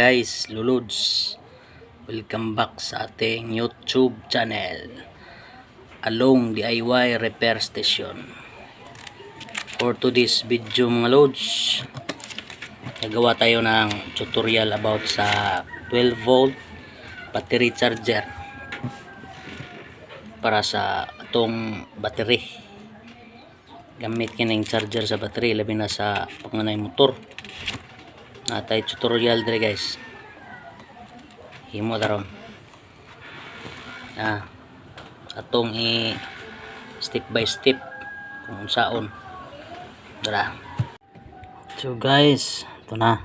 guys, Luluds. Welcome back sa ating YouTube channel, Along DIY Repair Station. For today's video mga Lods, nagawa tayo ng tutorial about sa 12 volt battery charger para sa atong battery. Gamit kining charger sa battery, labi na sa panganay motor. Natay tutorial dire guys, himo daron atong i step by step kung saon dara. So guys, ito na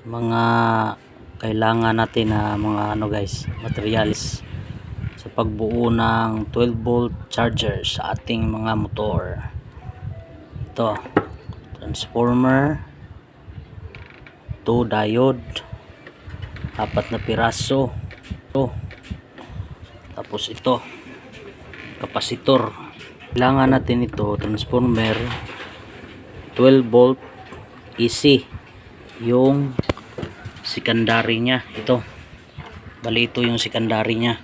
mga kailangan natin na mga guys, materials sa pagbuo ng 12 volt charger sa ating mga motor. Ito, transformer, 2 diode, 4 na piraso, tapos ito kapasitor. Kailangan natin ito, transformer 12 volt AC, yung secondary nya. Ito bali, ito yung secondary nya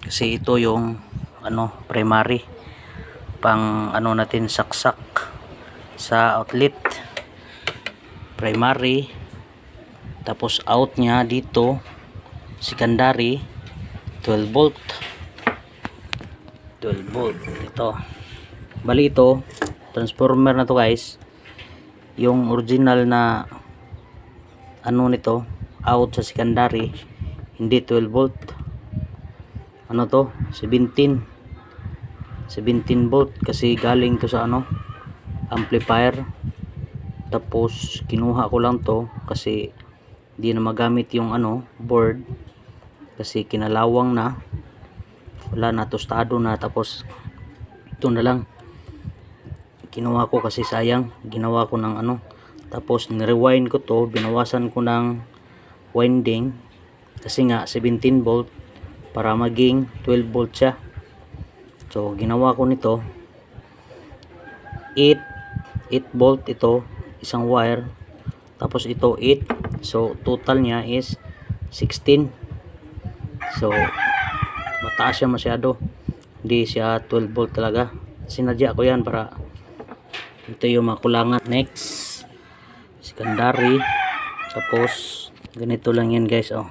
kasi ito yung primary pang natin saksak sa outlet. Primary, tapos out nya dito secondary 12 volt. Ito bali, ito transformer na to guys, yung original na nito out sa secondary, hindi 12 volt, to 17 volt kasi galing to sa amplifier. Tapos kinuha ko lang to kasi di na magamit yung board kasi kinalawang na, wala na, tostado na. Tapos ito na lang kinuha ko kasi sayang, ginawa ko ng tapos ni-rewind ko to, binawasan ko ng winding kasi nga 17 volt para maging 12 volt siya. So ginawa ko nito 8 volt, ito isang wire, tapos ito 8, so total niya is 16. So mataas siya masyado, hindi siya 12 volt talaga. Sinadya ko yan para ito yung makulangan. Next, secondary, tapos ganito lang yan guys, 4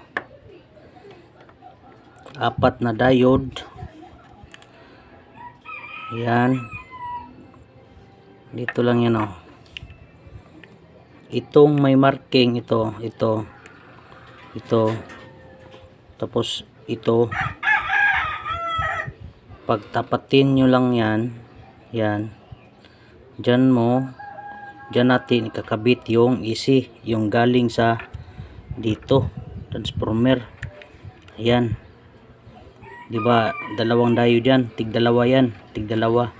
na diode, yan dito lang yan. Itong may marking, ito tapos ito, pagtapatin nyo lang yan dyan natin ikakabit yung AC, yung galing sa dito transformer. Ayan, diba dalawang diode yan, tigdalawa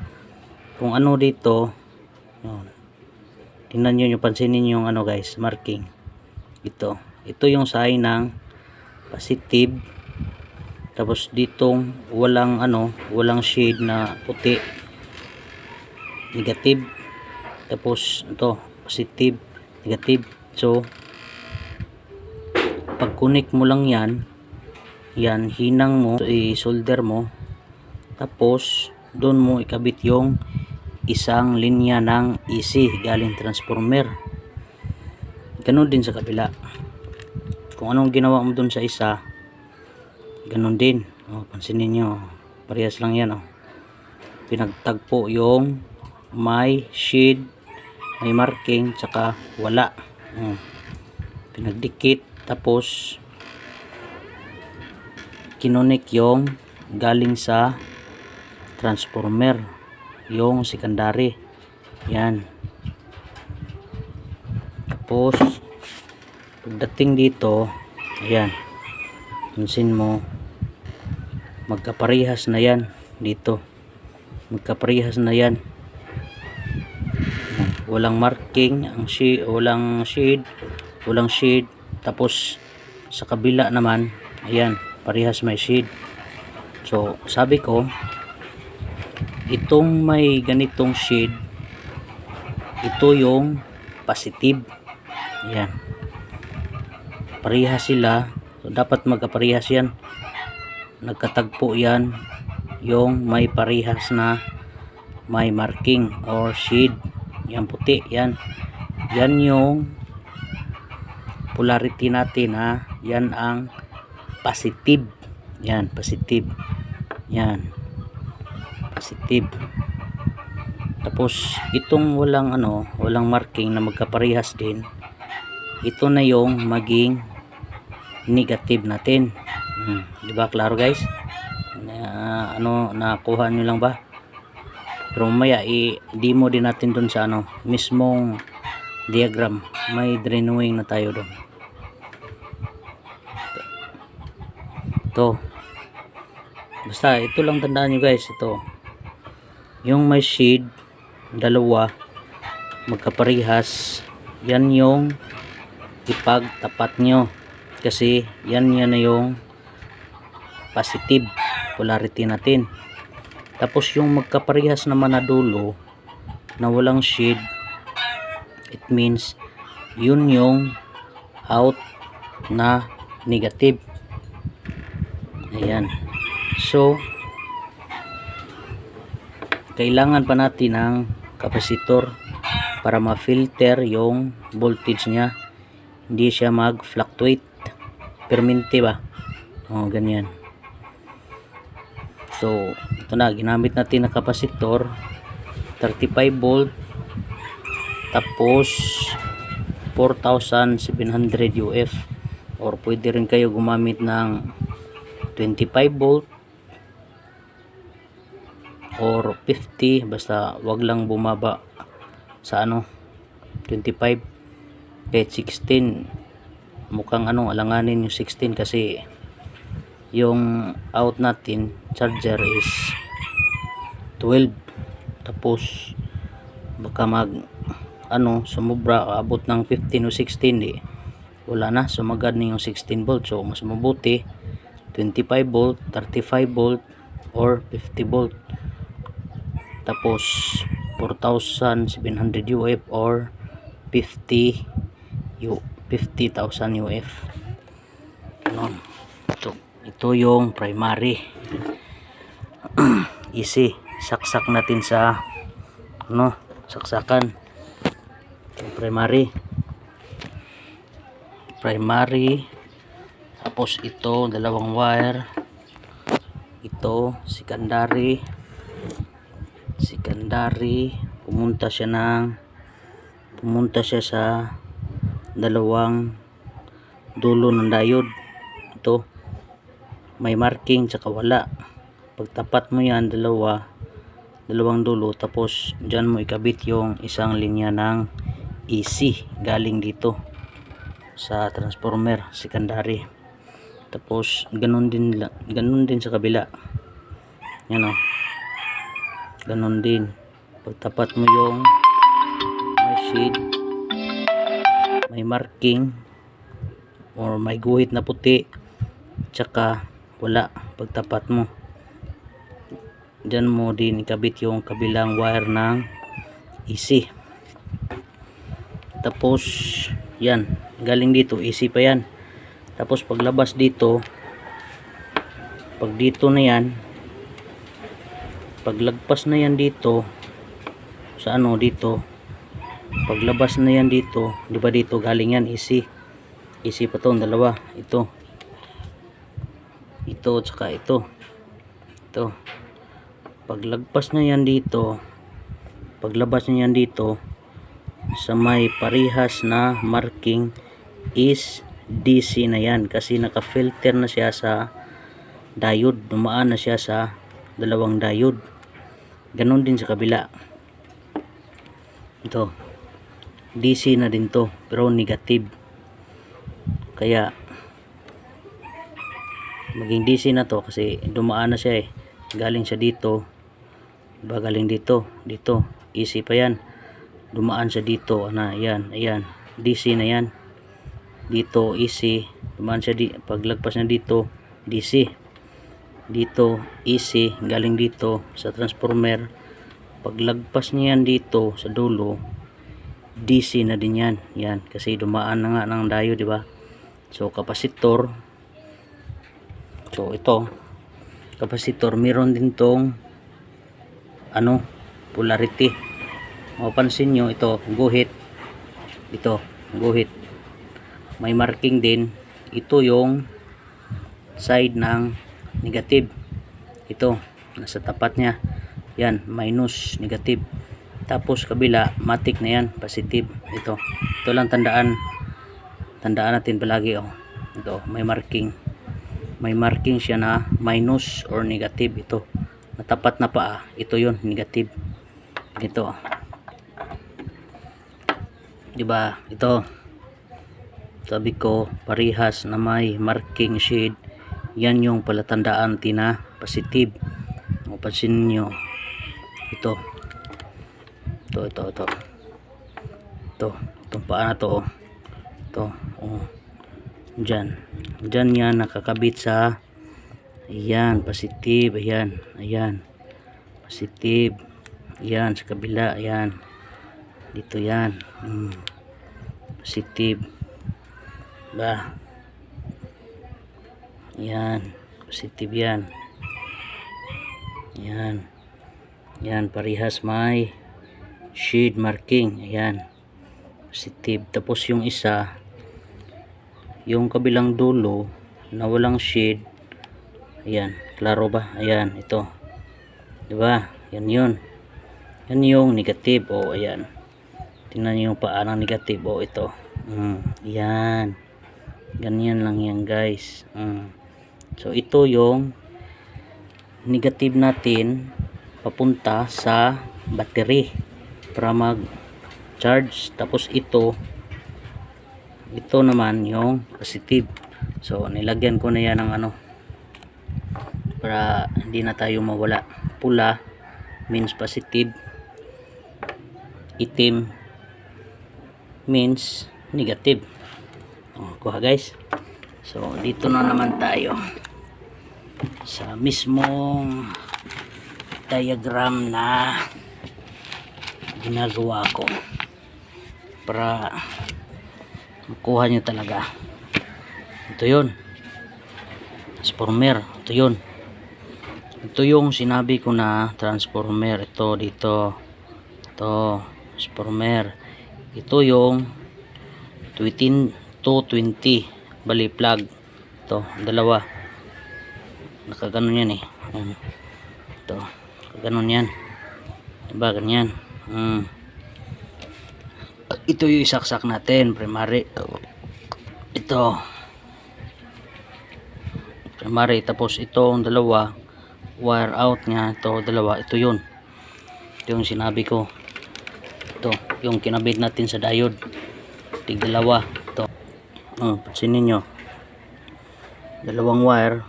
kung dito yun. Tingnan nyo, pansinin yung guys, marking. Ito yung sign ng positive, tapos ditong walang shade na puti, negative. Tapos ito positive, negative. So pag connect mo lang yan hinang mo, i-solder mo, tapos doon mo ikabit yung isang linya ng AC galing transformer. Ganun din sa kabila, kung anong ginawa mo dun sa isa, ganun din. Pansinin nyo, parehas lang yan. Pinagtagpo yung may shade, may marking, tsaka wala. Pinagdikit, tapos kinonek yung galing sa transformer, yung secondary. Yan. Tapos pagdating dito, ayan, pansin mo, magkaparehas na yan dito, magkaparehas na yan. Walang marking ang walang shade. Tapos sa kabila naman, ayan, parehas may shade. So sabi ko, itong may ganitong shade, ito yung positive. Ayan, parehas sila. So dapat magkaparehas yan, nagkatagpo yan, yung may parehas na may marking or shade, yan puti, yan yung polarity natin, ha. Yan ang positive, yan positive, yan positive. Tapos itong walang walang marking na magkaparehas din, ito na yung maging negative natin. Di ba klaro guys? Nakuha nyo lang ba? Pero mamaya i-demo din natin dun sa mismong diagram. May drawing na tayo dun. Ito. Basta ito lang tandaan nyo guys, ito. Yung may shade, dalawa, magkaparehas, yan yung ipagtapat nyo. Kasi yan na yung positive polarity natin. Tapos yung magkaparehas naman na dulo na walang shade, it means yun yung out na negative. Ayan. So kailangan pa natin ng capacitor para ma-filter yung voltage niya, hindi siya mag-fluctuate permanente ba. Ganyan. So ito na, ginamit natin na capacitor, 35 volt, tapos 4,700 UF, or pwede rin kayo gumamit ng 25 volt or 50, basta wag lang bumaba sa 25. Kahit 16 mukhang alanganin yung 16 kasi yung out natin charger is 12. Tapos baka sumubra, abot ng 15 o 16, wala na, sumagad na yung 16 volt. So mas mabuti 25 volt, 35 volt or 50 volt. Tapos 4,700 UF or 50,000 UF. Ito yung primary. Easy, saksak natin sa saksakan. Primary, tapos ito dalawang wire, ito secondary, pumunta siya sa dalawang dulo ng diode. Ito may marking tsaka wala. Pagtapat mo yan, dalawang dulo, tapos dyan mo ikabit yung isang linya ng AC galing dito sa transformer secondary. Tapos ganun din sa kabila, yan ganun din. Pagtapat mo yung may shade, may marking or may guhit na puti tsaka wala, pagtapat mo dyan mo din ikabit yung kabilang wire ng AC. Tapos yan, galing dito AC pa yan. Tapos paglabas dito, pag dito na yan, paglagpas na yan dito sa dito, paglabas na yan dito, di ba dito galing yan AC pa to, dalawa, ito tsaka ito. Paglagpas na yan dito, paglabas na yan dito sa may parehas na marking is DC na yan, kasi naka-filter na siya sa diode, dumaan na siya sa dalawang diode. Ganon din sa kabila. Ito DC na din to, pero negative, kaya maging DC na to kasi dumaan na siya galing siya dito, diba, galing dito AC pa yan, dumaan siya dito yan, ayan DC na yan, dito AC, dumaan siya paglagpas na dito DC, dito AC, galing dito sa transformer, paglagpas niya yan dito sa dulo DC na din yan, kasi dumaan na nga ng diode, diba? So kapasitor, so ito kapasitor, meron din tong ano, polarity. Mapapansin nyo, ito guhit, ito guhit, may marking din. Ito yung side ng negative, ito nasa tapat nya, yan minus, negative. Tapos kabila matik na yan, positive. Ito lang tandaan natin palagi. Ito may marking siya na minus or negative. Ito natapat na paa, ito yon negative. Ito diba, ito sabi ko parihas na may marking shade, yan yung palatandaan tina positive. Mapansin nyo, ito itong paa na to, dyan yan nakakabit sa, ayan positive, ayan positive, ayan sa kabila, ayan dito yan, positive ba, yan positive, yan parehas may shade marking, ayan positive. Tapos yung isa, yung kabilang dulo na walang shade, ayan klaro ba, ayan ito diba, yan yung negative. Ayan tingnan nyo yung paa ng negative. Ito yan, ganyan lang yan guys. So ito yung negative natin papunta sa battery para mag charge. Tapos ito naman yung positive. So nilagyan ko na yan ng ano para hindi na tayo mawala. Pula means positive, itim means negative. Kuha guys. So dito na naman tayo sa mismong diagram na ginagawa ko para makuha nyo talaga. Ito yun, transformer. Ito yung sinabi ko na transformer. Ito dito, ito transformer. Ito yung 220, bali plug. Ito dalawa, nakaganon yan ito nakaganon yan, diba ganyan. Ito yung isaksak natin, primary. Ito primary. Tapos itong dalawa wire out nya, ito dalawa, ito yun, ito yung sinabi ko. Ito yung kinabit natin sa diode, tig dalawa. Ito pansinin nyo, dalawang wire.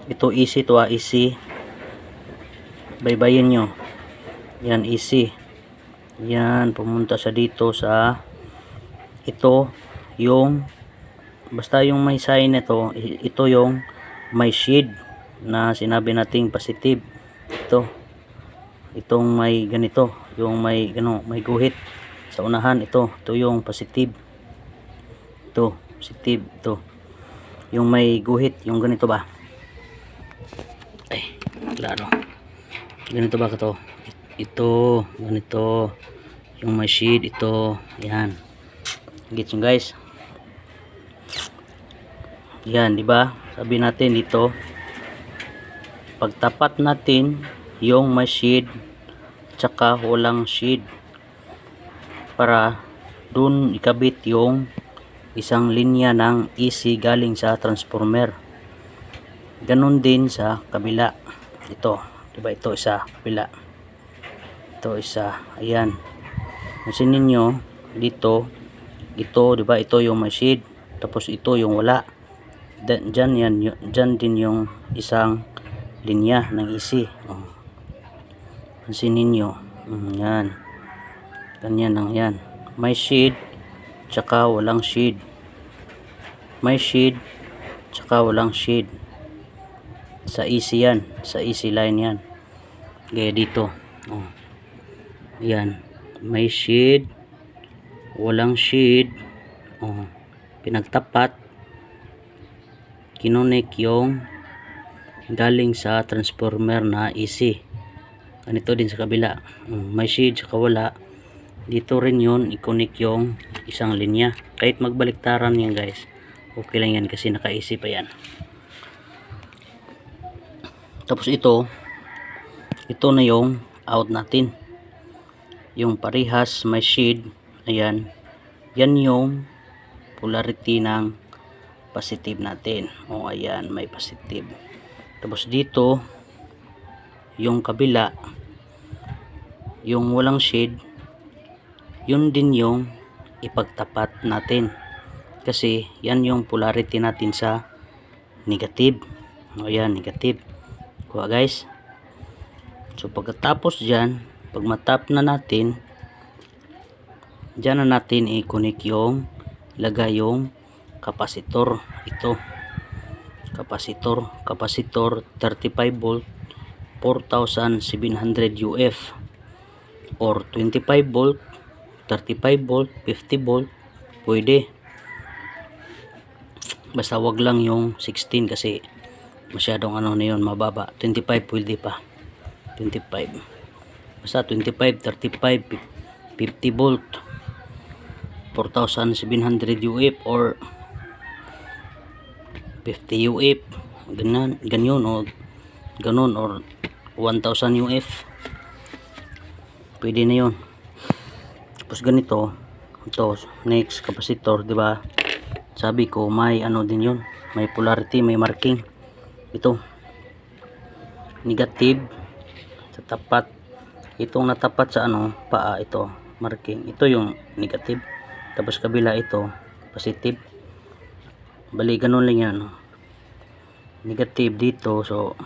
Ito easy to, easy, baybayin nyo yan, easy yan, pumunta sa dito sa ito yung basta yung may sign nito. Ito yung may shade na sinabi nating positive. Itong may ganito, yung may may guhit sa unahan, ito yung positive. Ito positive, ito yung may guhit, yung ganito ba, ay klaro, ganito ba ito, ito ganito yung may shade, ito yan, gets nyo guys. Yan, di ba? Sabi natin dito, pagtapat natin yung may shade tsaka walang shade para dun ikabit yung isang linya ng AC galing sa transformer. Ganon din sa kabila. Ito, di ba? Ito isa kabila. Ito isa. Ayan. Masinin nyo dito, ito, di ba? Ito yung may shade. Tapos ito yung wala. Dyan din yung isang linya ng AC. Pansinin nyo. Yan. Ganyan lang yan. May shade tsaka walang shade. May shade tsaka walang shade. Sa AC yan. Sa AC line yan. Gaya dito. Yan. May shade, walang shade. pinagtapat, kinonek yung galing sa transformer na AC. Ganito din sa kabila, may shade saka wala. Dito rin yun i-connect yung isang linya, kahit magbaliktaran yan guys, okay lang yan kasi naka-AC pa yan. Tapos ito na yung out natin, yung parehas may shade. Ayan, yan yung polarity ng positive natin. O ayan, may positive. Tapos dito yung kabila, yung walang shade, yun din yung ipagtapat natin kasi yan yung polarity natin sa negative. O ayan, negative. Kuha guys. So pagkatapos dyan, pag matap na natin, dyan na natin i-connect yung lagay yung kapasitor. Ito kapasitor 35 volt 4700 UF or 25 volt 35 volt 50 volt pwede, basta wag lang yung 16 kasi masyadong ano na yun, mababa. 25 pwede pa, 25, basta 25 35 50 volt 4700 UF or 50 UF, ganyan o ganun, or 1000 UF pwede na yun. Tapos ganito, ito next capacitor, di ba? Sabi ko may ano din yun, may polarity, may marking. Ito negative sa tapat, itong natapat sa ano paa, ito marking, ito yung negative. Tapos kabila ito positive, bali ganun lang yan, negative dito. So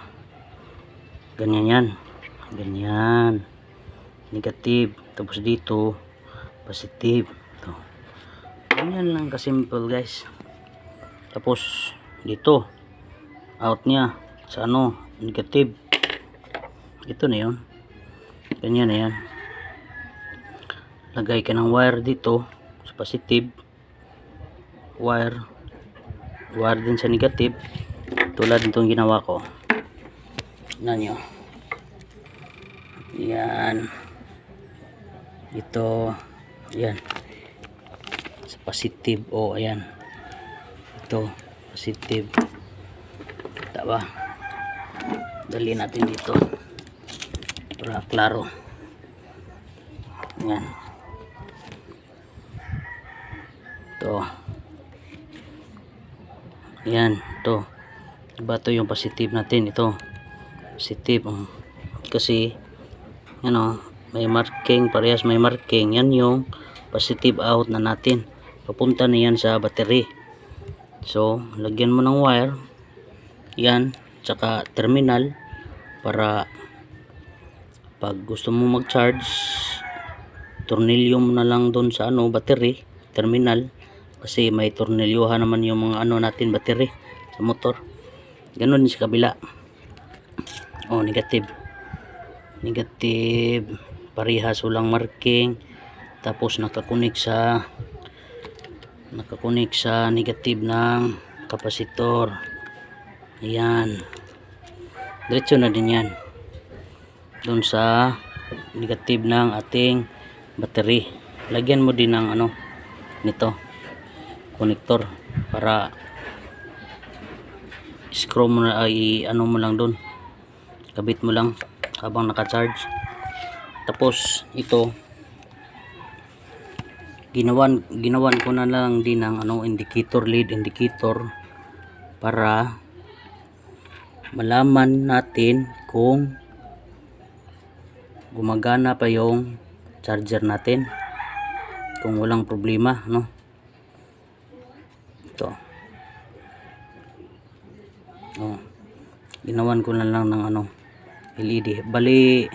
ganyan yan, ganyan negative, tapos dito positive. Ito ganyan lang kasimple guys. Tapos dito out niya sa ano negative, ito na yun, ganyan na yan. Lagay ka ng wire dito sa positive, wire din sa negative, tulad nitong ginawa ko. Tignan nyo, yan, ito yan sa positive. O ayan, ito positive, kita ba? Dali natin dito para klaro. Yan, ito yan, ito diba, ito yung positive natin, ito positive. Kasi ano, may marking, parehas may marking, yan yung positive out na natin, papunta na yan sa battery. So lagyan mo ng wire yan tsaka terminal para pag gusto mo mag-charge, tornilyo mo na lang doon sa ano battery terminal, kasi may tornilyohan naman yung mga ano natin battery sa motor. Ganun din sa kabila. Oh, negative parehas walang marking, tapos nakakunik sa negative ng kapasitor. Ayan, diretso na din yan dun sa negative ng ating battery. Lagyan mo din ng ano nito connector para screw mo na, ay ano mo lang dun, kabit mo lang habang naka-charge. Tapos ito ginawan ko na lang din ng ano indicator, lead indicator, para malaman natin kung gumagana pa yung charger natin, kung walang problema, no? Ito ginawan ko na lang ng ano LED, bali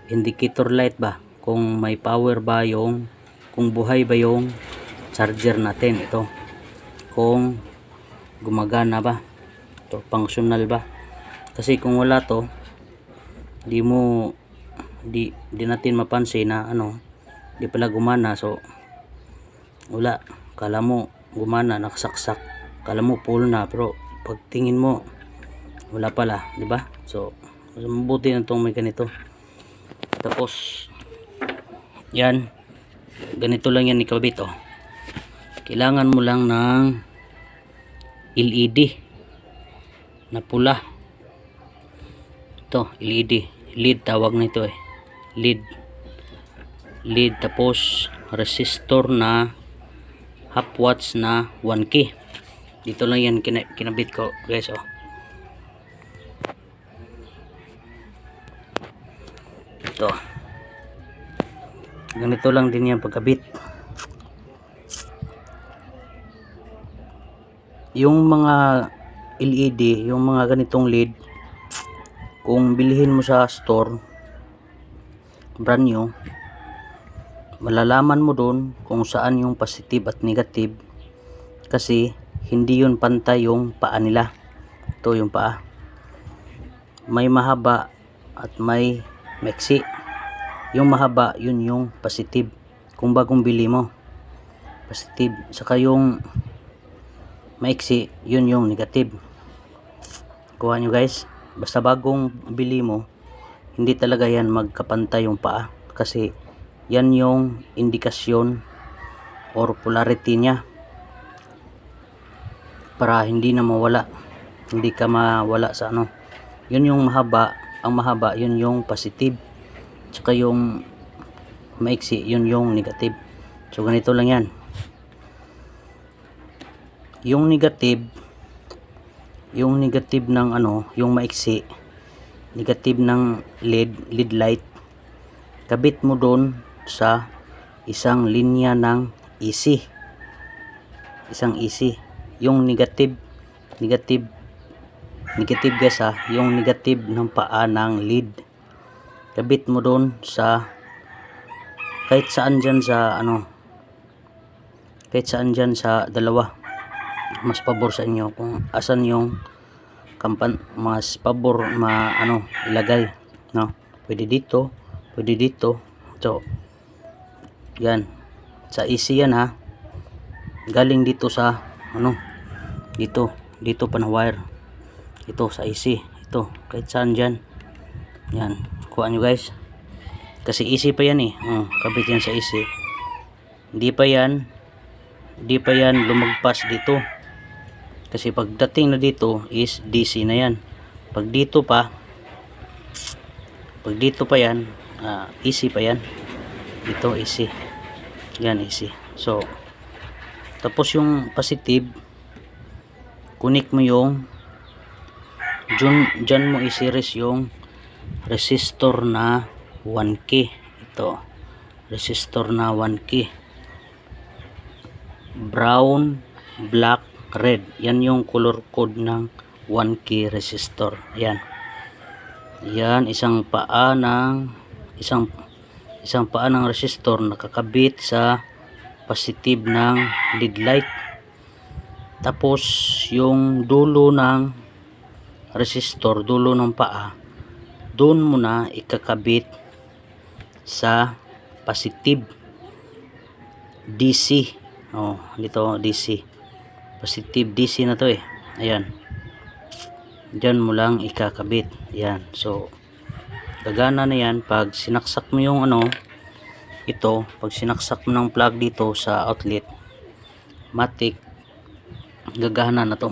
indicator light ba, kung may power ba yung, kung buhay ba yung charger natin, ito kung gumagana ba to, functional ba. Kasi kung wala to, di natin mapansin na ano, di pala gumana. So wala, kala mo gumana, nakasaksak. Kala mo full na, pero pag tingin mo wala pala, di ba? So mabuti na itong may ganito. Tapos yan, ganito lang yan ikabit. Kailangan mo lang ng LED na pula. Ito, LED, lead tawag nito lead. Tapos resistor na half watts na 1K. Dito lang yan kinabit ko, guys. Ito, ganito lang din yan pagkabit. Yung mga LED, yung mga ganitong lead, kung bilihin mo sa store brand new, malalaman mo doon kung saan yung positive at negative, kasi hindi yun pantay yung paa nila. Ito yung paa, may mahaba at may maiksi. Yung mahaba, yun yung positive, kung bagong bili mo, positive. Saka yung maiksi, yun yung negative. Kuha nyo guys, basta bagong bili mo, hindi talaga yan magkapantay yung paa, kasi yan yung indikasyon or polarity niya, para hindi na mawala, hindi ka mawala sa ano. Yun yung mahaba, ang mahaba yun yung positive, tsaka yung maiksi yun yung negative. So ganito lang yan. Yung negative ng ano, yung maiksi, negative ng lead light, kabit mo doon sa isang linya ng AC, isang AC. Yung negative guys yung negative ng paa ng lead, kabit mo doon sa kahit saan dyan sa ano, kahit saan dyan sa dalawa. Mas pabor sa inyo kung asan yung mas pabor ilagay, no? Pwede dito, pwede dito. So yan, sa AC yan ha, galing dito sa ano, dito pa na wire, ito sa AC, ito kahit saan dyan. Yan, kuha nyo guys, kasi AC pa yan kabit yan sa AC. Hindi pa yan lumagpas dito, kasi pagdating na dito is DC na yan. Pag dito pa yan, AC pa yan. Dito AC, yan AC. So tapos yung positive, connect mo yung dyan mo i-series yung resistor na 1K. Ito, resistor na 1K, brown, black, red. Yan yung color code ng 1K resistor. Yan, isang paa ng resistor nakakabit sa positive ng lead light. Tapos yung dulo ng resistor, dulo ng paa, doon mo na ikakabit sa positive DC. Dito DC, positive DC na to ayan, dyan mo lang ikakabit yan. So gagana na yan pag sinaksak mo yung ito, pag sinaksak mo ng plug dito sa outlet, matik gagana na to.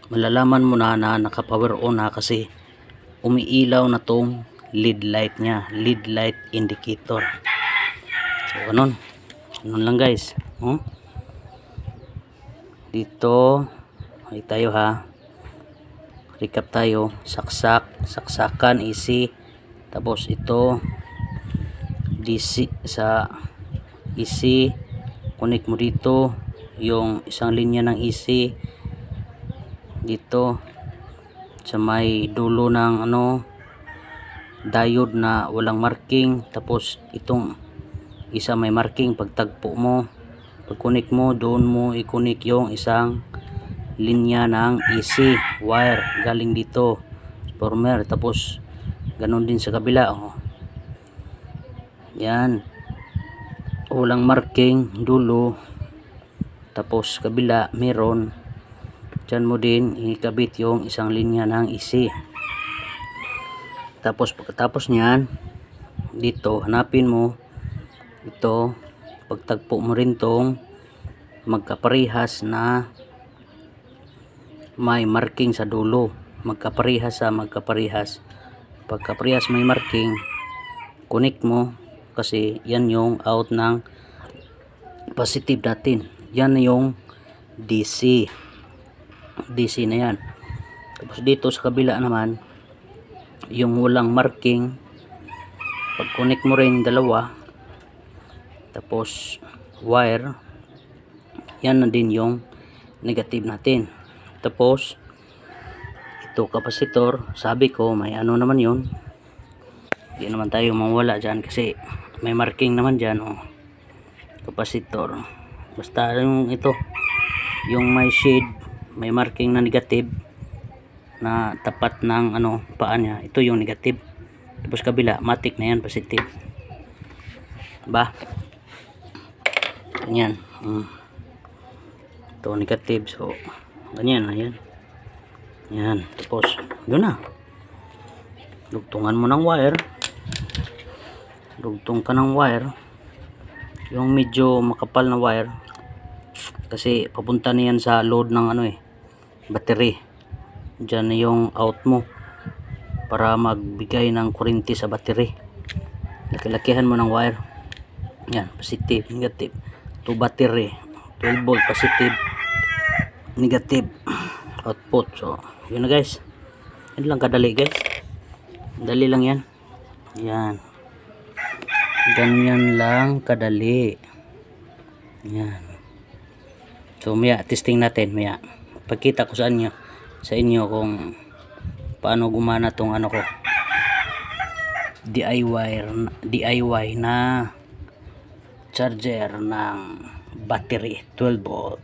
Malalaman mo na naka power on na, kasi umiilaw na tong lead light nya, lead light indicator. So ganun lang guys. Dito ay tayo ha, recap tayo. Saksakan AC, tapos ito DC sa AC, connect mo dito yung isang linya ng AC dito sa may dulo ng diode na walang marking. Tapos itong isa may marking, pagtagpo mo, pag connect mo, doon mo i-connect yung isang linya ng AC wire galing dito transformer. Tapos ganun din sa kabila yan, walang marking dulo, tapos kabila meron. Diyan mo din ikabit yung isang linya ng AC. Tapos pagkatapos niyan, dito hanapin mo ito, pagtagpo mo rin tong magkaparehas na may marking sa dulo. Magkaparehas sa magkaparehas. Pagkaparehas may marking, connect mo kasi yan yung out ng positive natin. Yan yung DC. DC na yan. Tapos dito sa kabila naman, yung walang marking, pag connect mo rin dalawa, tapos wire, yan na din yung negative natin. Tapos ito capacitor, sabi ko may ano naman yun, hindi naman tayo mawala dyan kasi may marking naman dyan, oh. Capacitor, basta yung ito, yung may shade, may marking na negative na tapat ng ano paa niya, ito yung negative. Tapos kabila matik na yan, positive ba, ganyan. Ito negative, so ganyan na yan. Yan, tapos yun na, dugtungan mo ng wire, dugtong ka ng wire, yung medyo makapal na wire kasi papunta na yan sa load ng ano battery. Diyan na yung out mo para magbigay ng kuryente sa battery. Laki-lakihan mo ng wire. Yan, positive, negative. To battery, 12 volt positive, negative output. So yun na guys, yun lang kadali guys, dali lang yan. Yan, ganyan lang kadali yan. So maya testing natin, maya pagkita ko sa inyo kung paano gumana tong ano ko, DIY na charger ng battery 12 volt.